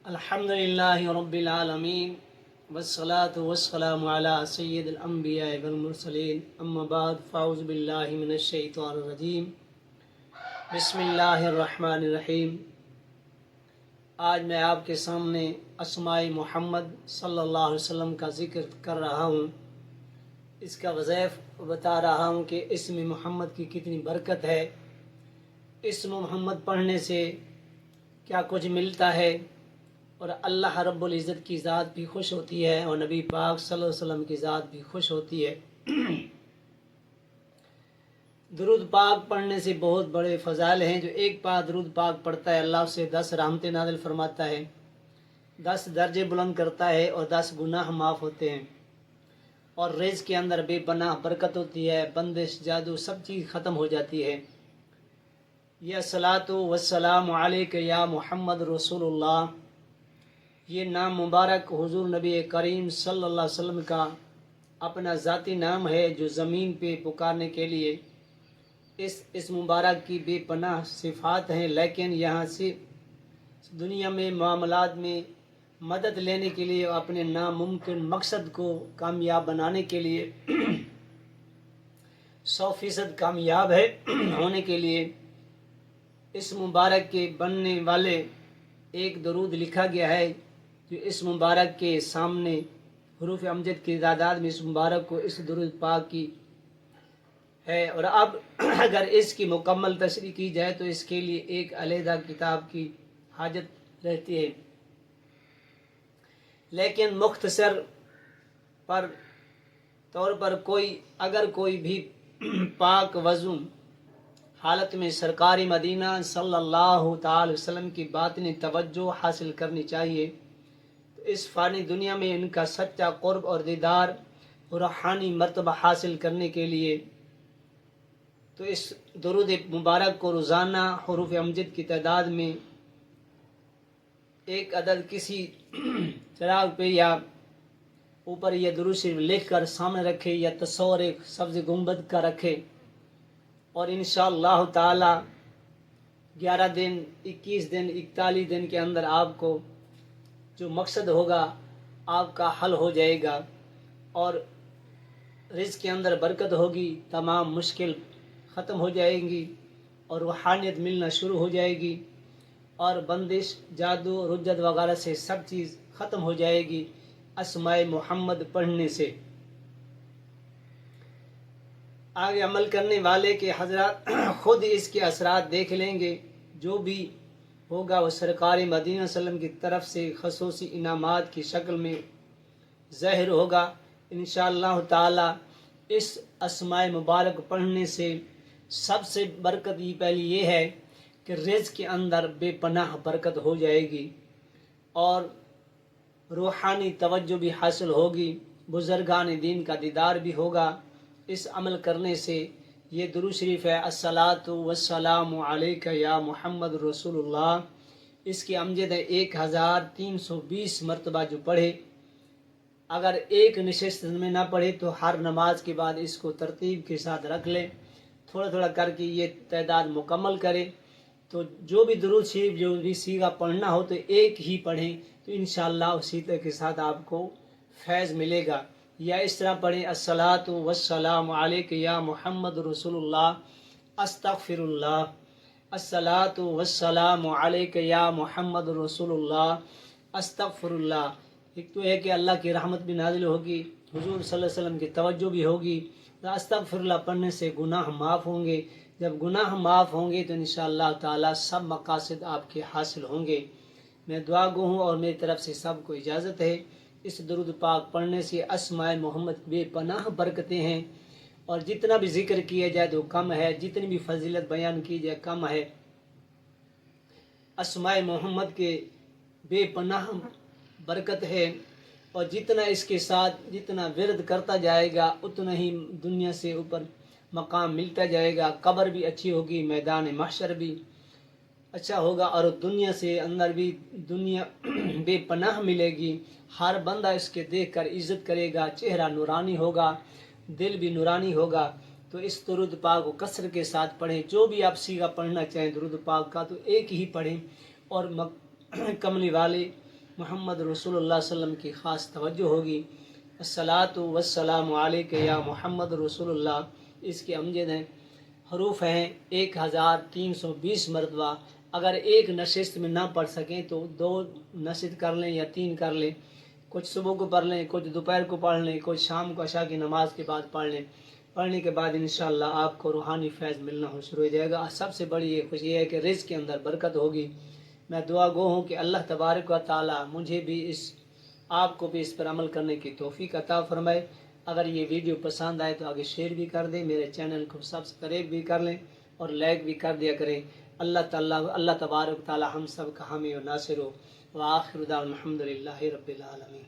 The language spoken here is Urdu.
الحمد للہ رب العالمین والصلاة والسلام علی سید الانبیاء والمرسلین اما بعد فاعوذ باللہ من الشیطان الرجیم بسم اللہ الرحمن الرحیم۔ آج میں آپ کے سامنے اسماء محمد صلی اللہ علیہ وسلم کا ذکر کر رہا ہوں، اس کا وظائف بتا رہا ہوں کہ اسم محمد کی کتنی برکت ہے، اسم محمد پڑھنے سے کیا کچھ ملتا ہے، اور اللہ رب العزت کی ذات بھی خوش ہوتی ہے اور نبی پاک صلی اللہ علیہ وسلم کی ذات بھی خوش ہوتی ہے۔ درود پاک پڑھنے سے بہت بڑے فضائل ہیں۔ جو ایک پاک درود پاک پڑھتا ہے اللہ اسے 10 رحمتیں نازل فرماتا ہے، 10 درجے بلند کرتا ہے اور 10 گناہ معاف ہوتے ہیں، اور رزق کے اندر بے پناہ برکت ہوتی ہے، بندش جادو سب چیز ختم ہو جاتی ہے۔ یا صلاۃ والسلام علیک یا محمد رسول اللہ، یہ نام مبارک حضور نبی کریم صلی اللہ علیہ وسلم کا اپنا ذاتی نام ہے جو زمین پہ پکارنے کے لیے اس مبارک کی بے پناہ صفات ہیں، لیکن یہاں سے دنیا میں معاملات میں مدد لینے کے لیے اپنے ناممکن مقصد کو کامیاب بنانے کے لیے 100% کامیاب ہے ہونے کے لیے اس مبارک کے بننے والے ایک درود لکھا گیا ہے جو اس مبارک کے سامنے حروف امجد کی تعداد میں اس مبارک کو اس درود پاک کی ہے، اور اب اگر اس کی مکمل تشریح کی جائے تو اس کے لیے ایک علیحدہ کتاب کی حاجت رہتی ہے، لیکن مختصر طور پر اگر کوئی بھی پاک وضو حالت میں سرکار مدینہ صلی اللہ تعالی وسلم کی باطنی توجہ حاصل کرنی چاہیے، تو اس فانی دنیا میں ان کا سچا قرب اور دیدار اور روحانی مرتبہ حاصل کرنے کے لیے تو اس درود مبارک کو روزانہ حروف امجد کی تعداد میں ایک عدد کسی چراغ پہ یا اوپر یہ درود شریف لکھ کر سامنے رکھے، یا تصور ایک سبز گنبد کا رکھے، اور انشاءاللہ تعالی 11 دن 21 دن 41 دن کے اندر آپ کو جو مقصد ہوگا آپ کا حل ہو جائے گا، اور رزق کے اندر برکت ہوگی، تمام مشکل ختم ہو جائیں گی، اور روحانیت ملنا شروع ہو جائے گی، اور بندش جادو رجت وغیرہ سے سب چیز ختم ہو جائے گی اسماء محمد پڑھنے سے۔ آگے عمل کرنے والے کے حضرات خود اس کے اثرات دیکھ لیں گے، جو بھی ہوگا وہ سرکار مدینہ صلی اللہ علیہ وسلم کی طرف سے خصوصی انعامات کی شکل میں ظاہر ہوگا انشاءاللہ تعالی۔ اس اسماء مبارک پڑھنے سے سب سے برکت پہلی یہ ہے کہ رزق کے اندر بے پناہ برکت ہو جائے گی، اور روحانی توجہ بھی حاصل ہوگی، بزرگان دین کا دیدار بھی ہوگا۔ اس عمل کرنے سے یہ درود شریف ہے الصلاۃ والسلام علیک یا محمد رسول اللہ، اس کی امجد ہے 1320 مرتبہ جو پڑھے، اگر ایک نشست میں نہ پڑھے تو ہر نماز کے بعد اس کو ترتیب کے ساتھ رکھ لے، تھوڑا تھوڑا کر کے یہ تعداد مکمل کرے، تو جو بھی درود شریف جو بھی سیغہ پڑھنا ہو تو ایک ہی پڑھیں، تو انشاءاللہ اسی طرح کے ساتھ آپ کو فیض ملے گا۔ یا اس طرح پڑھیں الصلاۃ والسلام علیک یا محمد رسول اللہ استغفر اللہ، الصلاۃ والسلام علیک یا محمد رسول اللہ استغفر اللہ۔ ایک تو ہے کہ اللہ کی رحمت بھی نازل ہوگی، حضور صلی اللہ علیہ وسلم کی توجہ بھی ہوگی، تو استغفر اللہ پڑھنے سے گناہ معاف ہوں گے، جب گناہ معاف ہوں گے تو انشاءاللہ تعالی سب مقاصد آپ کے حاصل ہوں گے۔ میں دعا گو ہوں اور میری طرف سے سب کو اجازت ہے۔ اس درود پاک پڑھنے سے اسماء محمد بے پناہ برکتیں ہیں، اور جتنا بھی ذکر کیا جائے تو کم ہے، جتنی بھی فضیلت بیان کی جائے کم ہے۔ اسماء محمد کے بے پناہ برکت ہے، اور جتنا اس کے ساتھ جتنا ورد کرتا جائے گا اتنا ہی دنیا سے اوپر مقام ملتا جائے گا، قبر بھی اچھی ہوگی، میدان محشر بھی اچھا ہوگا، اور دنیا سے اندر بھی دنیا بے پناہ ملے گی، ہر بندہ اس کے دیکھ کر عزت کرے گا، چہرہ نورانی ہوگا، دل بھی نورانی ہوگا۔ تو اس درود پاک کو کثرت کے ساتھ پڑھیں، جو بھی آپ سیغہ پڑھنا چاہیں درود پاک کا تو ایک ہی پڑھیں، اور کملی والے محمد رسول اللہ صلی اللہ علیہ وسلم کی خاص توجہ ہوگی۔ الصلاۃ والسلام علیک یا محمد رسول اللہ، اس کے امجد ہیں، حروف ہیں 1320 مرتبہ۔ اگر ایک نشست میں نہ پڑھ سکیں تو 2 نشست کر لیں یا 3 کر لیں، کچھ صبح کو پڑھ لیں، کچھ دوپہر کو پڑھ لیں، کچھ شام کو عشاء کی نماز کے بعد پڑھ لیں۔ پڑھنے کے بعد انشاءاللہ آپ کو روحانی فیض ملنا شروع ہو جائے گا۔ سب سے بڑی یہ خوشی ہے کہ رزق کے اندر برکت ہوگی۔ میں دعا گو ہوں کہ اللہ تبارک و تعالی مجھے بھی آپ کو بھی اس پر عمل کرنے کی توفیق عطا فرمائے۔ اگر یہ ویڈیو پسند آئے تو آگے شیئر بھی کر دیں، میرے چینل کو سبسکرائب بھی کر لیں اور لائک بھی کر دیا کریں۔ اللہ تبارک و تعالی ہم سب کا حامی و ناصر ہو۔ وآخر دعوانا الحمدللہ رب العالمین۔